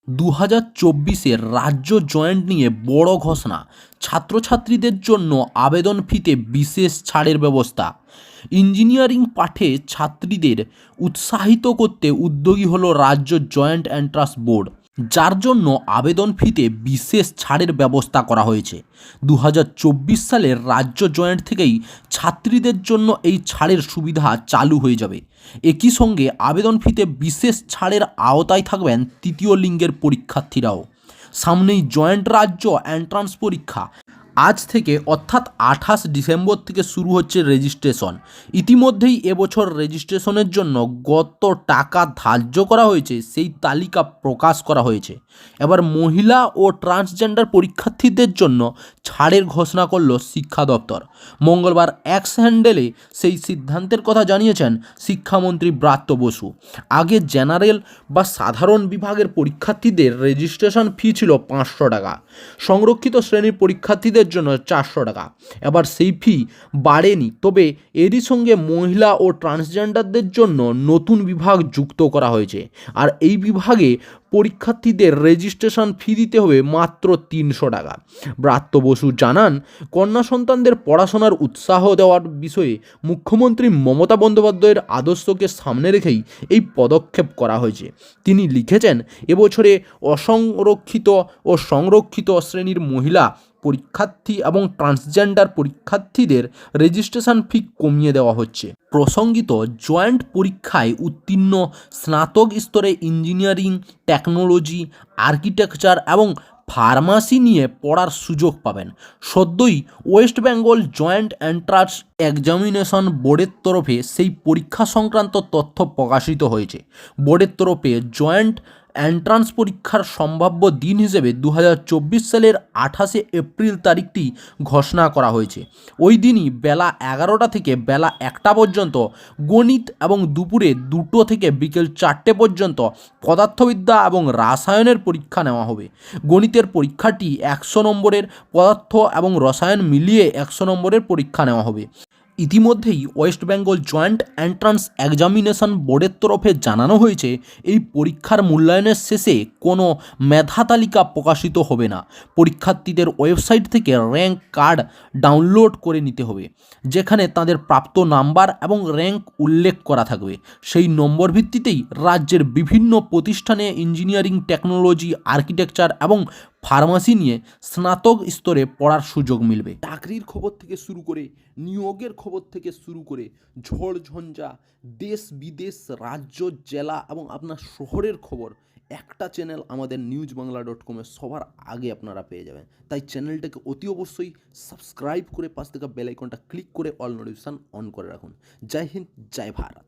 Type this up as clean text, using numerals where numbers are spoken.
2024-এর রাজ্য জয়েন্ট নিয়ে বড় ঘোষণা। ছাত্রছাত্রীদের জন্য আবেদন ফিতে বিশেষ ছাড়ের ব্যবস্থা। ইঞ্জিনিয়ারিং পাঠে ছাত্রীদের উৎসাহিত করতে উদ্যোগী হলো রাজ্য জয়েন্ট এন্ট্রান্স বোর্ড, যার জন্য আবেদন ফিতে বিশেষ ছাড়ের ব্যবস্থা করা হয়েছে। 2024 সালের রাজ্য জয়েন্ট থেকেই ছাত্রীদের জন্য এই ছাড়ের সুবিধা চালু হয়ে যাবে। একই সঙ্গে আবেদন ফিতে বিশেষ ছাড়ের আওতায় থাকবেন তৃতীয় লিঙ্গের পরীক্ষার্থীরাও। সামনেই জয়েন্ট রাজ্য এন্ট্রান্স পরীক্ষা। আজ থেকে অর্থাৎ 28 ডিসেম্বর থেকে শুরু হচ্ছে রেজিস্ট্রেশন। ইতিমধ্যেই এবছর রেজিস্ট্রেশনের জন্য কত টাকা ধার্য করা হয়েছে সেই তালিকা প্রকাশ করা হয়েছে। এবার মহিলা ও ট্রান্সজেন্ডার পরীক্ষার্থীদের জন্য ছাড়ের ঘোষণা করল শিক্ষা দপ্তর। মঙ্গলবার এক্স হ্যান্ডেলে সেই সিদ্ধান্তের কথা জানিয়েছেন শিক্ষামন্ত্রী ব্রাত্য বসু। আগে জেনারেল বা সাধারণ বিভাগের পরীক্ষার্থীদের রেজিস্ট্রেশন ফি ছিল 500 টাকা, সংরক্ষিত শ্রেণীর পরীক্ষার্থীদের জন্য 400 টাকা। এবার সেই ফি বাড়েনি, তবে এরই সঙ্গে মহিলা ও ট্রান্সজেন্ডারদের জন্য নতুন বিভাগ যুক্ত করা হয়েছে। আর এই বিভাগে পরীক্ষার্থীদের রেজিস্ট্রেশন ফি দিতে হবে মাত্র 300 টাকা। ব্রাত্য বসু জানান, কন্যা সন্তানদের পড়াশোনার উৎসাহ দেওয়ার বিষয়ে মুখ্যমন্ত্রী মমতা বন্দ্যোপাধ্যায়ের আদর্শকে সামনে রেখেই এই পদক্ষেপ করা হয়েছে। তিনি লিখেছেন, এবছরে অসংরক্ষিত ও সংরক্ষিত শ্রেণীর মহিলা পরীক্ষার্থী এবং ট্রান্সজেন্ডার পরীক্ষার্থীদের রেজিস্ট্রেশন ফি কমিয়ে দেওয়া হচ্ছে। প্রসঙ্গিত জয়েন্ট পরীক্ষায় উত্তীর্ণ স্নাতক স্তরে ইঞ্জিনিয়ারিং, টেকনোলজি, আর্কিটেকচার এবং ফার্মাসি নিয়ে পড়ার সুযোগ পাবেন। সদ্যই West Bengal joint entrance examination বোর্ডের তরফে সেই পরীক্ষা সংক্রান্ত তথ্য প্রকাশিত হয়েছে। বোর্ডের তরফে জয়েন্ট এন্ট্রান্স পরীক্ষার সম্ভাব্য দিন হিসেবে 2024 সালের 28 এপ্রিল তারিখটি ঘোষণা করা হয়েছে। ওই দিনই বেলা 11টা থেকে বেলা 1টা পর্যন্ত গণিত এবং দুপুরে 2টো থেকে বিকেল 4টে পর্যন্ত পদার্থবিদ্যা এবং রাসায়নের পরীক্ষা নেওয়া হবে। গণিতের পরীক্ষাটি 100 নম্বরের, পদার্থ এবং রসায়ন মিলিয়ে 100 নম্বরের পরীক্ষা নেওয়া হবে। ইতিমধ্যেই West Bengal joint entrance examination বোর্ডের তরফে জানানো হয়েছে, এই পরীক্ষার মূল্যায়নের শেষে কোনো মেধা তালিকা প্রকাশিত হবে না। পরীক্ষার্থীদের ওয়েবসাইট থেকে র্যাঙ্ক কার্ড ডাউনলোড করে নিতে হবে, যেখানে তাদের প্রাপ্ত নাম্বার এবং র্যাঙ্ক উল্লেখ করা থাকবে। সেই নম্বর ভিত্তিতেই রাজ্যের বিভিন্ন প্রতিষ্ঠানে ইঞ্জিনিয়ারিং, টেকনোলজি, আর্কিটেকচার এবং ফার্মাসি নিয়ে স্নাতক স্তরে পড়ার সুযোগ মিলবে। চাকরির খবর থেকে শুরু করে নিয়োগের খবর থেকে শুরু করে ঝড় ঝঞ্ঝা, দেশ বিদেশ, রাজ্য, জেলা এবং আপনার শহরের খবর একটা চ্যানেল আমাদের newsbangla.com-এ সবার আগে আপনারা পেয়ে যাবেন। তাই চ্যানেলটাকে অতি অবশ্যই সাবস্ক্রাইব করে পাশ থেকে বেল আইকনটা ক্লিক করে অল নোটিফিকেশন অন করে রাখুন। জয় হিন্দ, জয় ভারত।